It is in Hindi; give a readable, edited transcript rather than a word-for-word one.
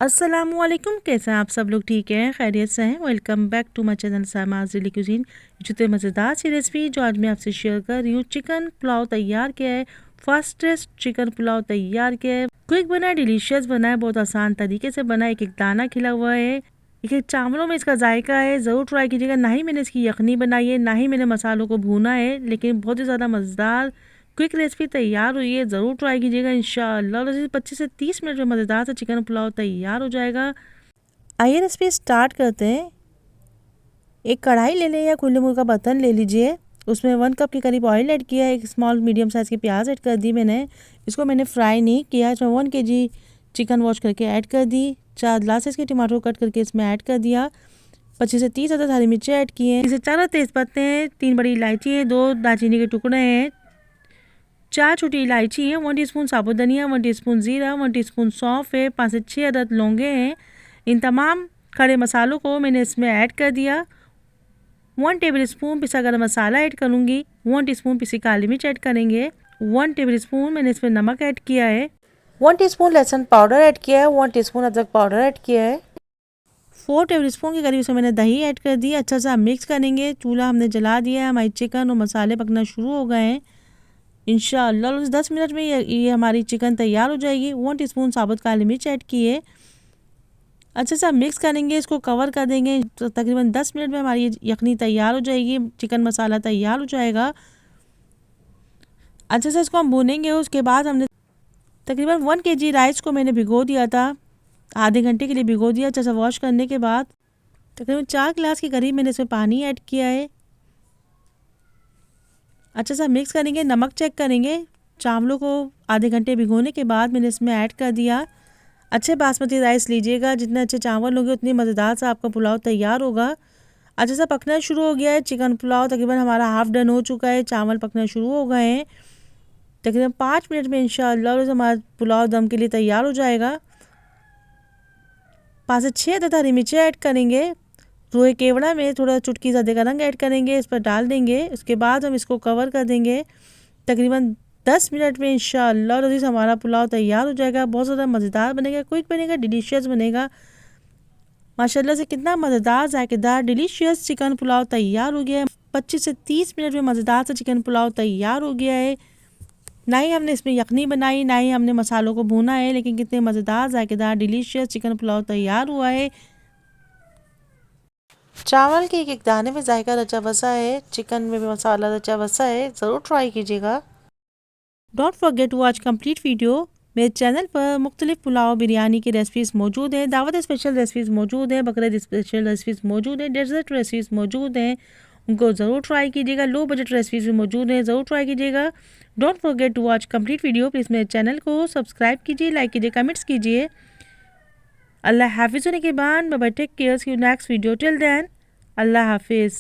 अस्सलामुअलैकुम, कैसे हैं आप सब लोग? ठीक हैं, खैरियत से हैं? Welcome back to my channel सामाज़ डेली कुजीन। जितने मज़ेदार सी रेसिपी जो आज मैं आपसे शेयर कर रही हूँ। चिकन पुलाव तैयार किया है, फास्टेस्ट चिकन पुलाव तैयार किया है। क्विक बना है, डिलीशियस बना है, बहुत आसान तरीके से बना है। एक एक दाना खिला हुआ है, एक एक चावलों में इसका जायका है। ज़रूर ट्राई कीजिएगा। ना ही मैंने इसकी यखनी बनाई है, ना ही मैंने मसालों को भूना है, लेकिन बहुत ही ज़्यादा मज़ेदार क्विक रेसिपी तैयार हुई है। ज़रूर ट्राई कीजिएगा। इंशाअल्लाह 25 से 30 मिनट में मज़ेदार सा चिकन पुलाव तैयार हो जाएगा। आइए रेसिपी स्टार्ट करते हैं। एक कढ़ाई ले लें या खुले मुँह का बर्तन ले लीजिए। उसमें 1 कप के करीब ऑयल ऐड किया है। एक स्मॉल मीडियम साइज़ की प्याज ऐड कर दी मैंने। इसको मैंने फ्राई नहीं किया। इसमें 1 kg चिकन वॉश करके ऐड कर दी। 4 ग्लास साइज़ के टमाटर कट करके इसमें ऐड कर दिया। 25 से 30 अदद हरी मिर्चें ऐड की हैं। इसे 4 तेज़पत्ते हैं, 3 बड़ी इलायची है, 2 दालचीनी के टुकड़े हैं, 4 छोटी इलायची है, 1 टीस्पून साबुत धनिया, 1 टीस्पून जीरा, 1 टीस्पून सौंफ है, 5 से 6 अदद लौंगे हैं। इन तमाम खड़े मसालों को मैंने इसमें ऐड कर दिया। 1 टेबल स्पून पिसा गरम मसाला ऐड करूँगी। 1 टीस्पून पिसी काली मिर्च ऐड करेंगे। 1 टेबल स्पून मैंने इसमें नमक ऐड किया है। 1 टीस्पून लहसुन पाउडर ऐड किया है। 1 टीस्पून अदरक पाउडर ऐड किया है। 4 टेबल स्पून के करीब इसमें मैंने दही ऐड कर दी। अच्छा सा मिक्स करेंगे। चूल्हा हमने जला दिया है। हमारी चिकन और मसाले पकना शुरू हो गए हैं। इंशाअल्लाह 10 मिनट में ये हमारी चिकन तैयार हो जाएगी। 1 टीस्पून साबुत काली मिर्च ऐड किए। अच्छे से मिक्स करेंगे, इसको कवर कर देंगे। तो तकरीबन 10 मिनट में हमारी यखनी तैयार हो जाएगी, चिकन मसाला तैयार हो जाएगा। अच्छे से इसको हम भूनेंगे। उसके बाद हमने तकरीबन 1 kg राइस को मैंने भिगो दिया था, आधे घंटे के लिए भिगो दिया। अच्छे से वॉश करने के बाद तकरीबन 4 गिलास के करीब मैंने इसमें पानी ऐड किया है। अच्छे से मिक्स करेंगे, नमक चेक करेंगे। चावलों को आधे घंटे भिगोने के बाद मैंने इसमें ऐड कर दिया। अच्छे बासमती राइस लीजिएगा, जितने अच्छे चावल होंगे उतनी मज़ेदार सा आपका पुलाव तैयार होगा। अच्छे से पकना शुरू हो गया है चिकन पुलाव। तकरीबन हमारा हाफ डन हो चुका है, चावल पकना शुरू हो गए हैं। तकरीबन 5 मिनट में इंशाअल्लाह हमारा पुलाव दम के लिए तैयार हो जाएगा। 5 से 6 अदद हरी मिर्चें ऐड करेंगे। रोए केवड़ा में थोड़ा चुटकी ज़्यादा का रंग ऐड करेंगे, इस पर डाल देंगे। उसके बाद हम इसको कवर कर देंगे। तकरीबन 10 मिनट में इंशाअल्लाह रज़ीज़ हमारा पुलाव तैयार हो जाएगा। बहुत ज़्यादा मज़ेदार बनेगा, क्विक बनेगा, डिलीशियस बनेगा। माशाल्लाह से कितना मज़ेदार जायकेदार डिलीशियस चिकन पुलाव तैयार हो गया है। 25 से 30 मिनट में मज़ेदार सा चिकन पुलाव तैयार हो गया है। ना ही हमने इसमें यखनी बनाई, ना ही हमने मसालों को भूना है, लेकिन कितने मज़ेदार जायकेदार डिलीशियस चिकन पुलाव तैयार हुआ है। चावल के एक एक दाने में जायका रचा बसा है, चिकन में भी मसाला रचा बसा है। ज़रूर ट्राई कीजिएगा। Don't forget to watch complete video. मेरे चैनल पर मुख्तलिफ पुलाव बिरयानी की रेसिपीज़ मौजूद हैं, दावत स्पेशल रेसिपीज़ मौजूद हैं, बकरीद स्पेशल रेसिपीज़ मौजूद हैं, डेजर्ट रेसिपीज़ मौजूद हैं। उनको ज़रूर ट्राई कीजिएगा। लो बजट रेसिपीज़ भी मौजूद हैं, ज़रूर ट्राई कीजिएगा। Don't forget to watch complete video. Please मेरे चैनल को सब्सक्राइब कीजिए, लाइक कीजिए, कमेंट्स कीजिए। अल्लाह हाफिज़ होने के बाद bye bye, take care, see you next video. Till then अल्लाह हाफिज़।